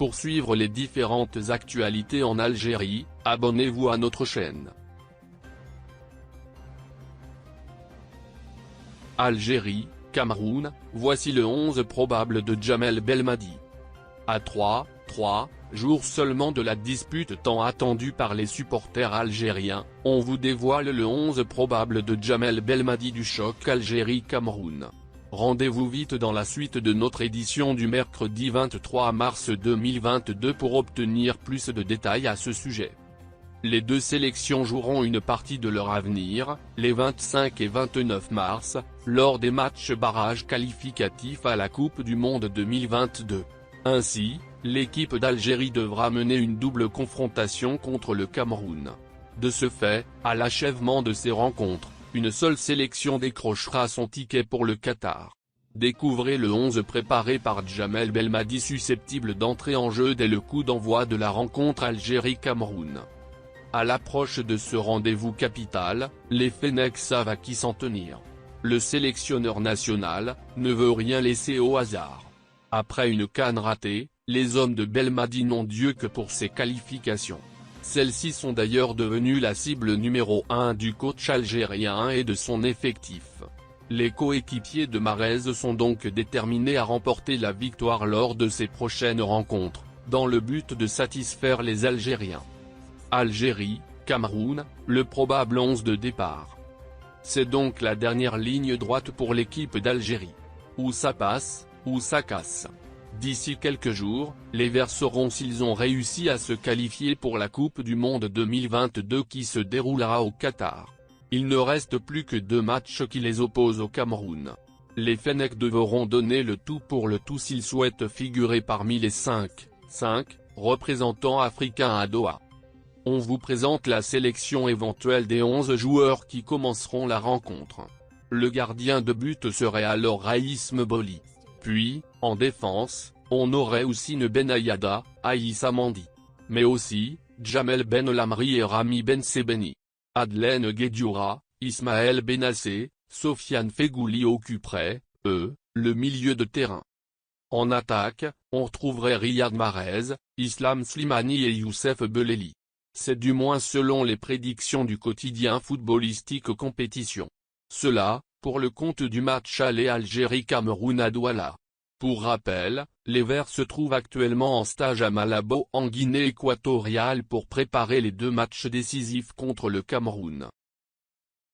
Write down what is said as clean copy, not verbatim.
Pour suivre les différentes actualités en Algérie, abonnez-vous à notre chaîne. Algérie, Cameroun, voici le 11 probable de Djamel Belmadi. À 3 jours seulement de la dispute tant attendue par les supporters algériens, on vous dévoile le 11 probable de Djamel Belmadi du choc Algérie-Cameroun. Rendez-vous vite dans la suite de notre édition du mercredi 23 mars 2022 pour obtenir plus de détails à ce sujet. Les deux sélections joueront une partie de leur avenir, les 25 et 29 mars, lors des matchs barrages qualificatifs à la Coupe du Monde 2022. Ainsi, l'équipe d'Algérie devra mener une double confrontation contre le Cameroun. De ce fait, à l'achèvement de ces rencontres, une seule sélection décrochera son ticket pour le Qatar. Découvrez le 11 préparé par Djamel Belmadi susceptible d'entrer en jeu dès le coup d'envoi de la rencontre Algérie-Cameroun. À l'approche de ce rendez-vous capital, les Fennecs savent à qui s'en tenir. Le sélectionneur national ne veut rien laisser au hasard. Après une CAN ratée, les hommes de Belmadi n'ont Dieu que pour ses qualifications. Celles-ci sont d'ailleurs devenues la cible numéro 1 du coach algérien et de son effectif. Les coéquipiers de Mahrez sont donc déterminés à remporter la victoire lors de ces prochaines rencontres, dans le but de satisfaire les Algériens. Algérie, Cameroun, le probable 11 de départ. C'est donc la dernière ligne droite pour l'équipe d'Algérie. Ou ça passe, ou ça casse. D'ici quelques jours, les Verts sauront s'ils ont réussi à se qualifier pour la Coupe du Monde 2022 qui se déroulera au Qatar. Il ne reste plus que 2 matchs qui les opposent au Cameroun. Les Fennecs devront donner le tout pour le tout s'ils souhaitent figurer parmi les 5 représentants africains à Doha. On vous présente la sélection éventuelle des 11 joueurs qui commenceront la rencontre. Le gardien de but serait alors Raïs Mboli. Puis, en défense, on aurait Houssine Benayada, Aïssa Mandi. Mais aussi, Djamel Ben Lamri et Rami Ben Sebeni. Adlène Guedioura, Ismaël Benassé, Sofiane Fegouli occuperaient, eux, le milieu de terrain. En attaque, on retrouverait Riyad Mahrez, Islam Slimani et Youssef Beleli. C'est du moins selon les prédictions du quotidien footballistique Compétition. Cela, pour le compte du match aller Algérie-Cameroun à Douala. Pour rappel, les Verts se trouvent actuellement en stage à Malabo en Guinée équatoriale pour préparer les 2 matchs décisifs contre le Cameroun.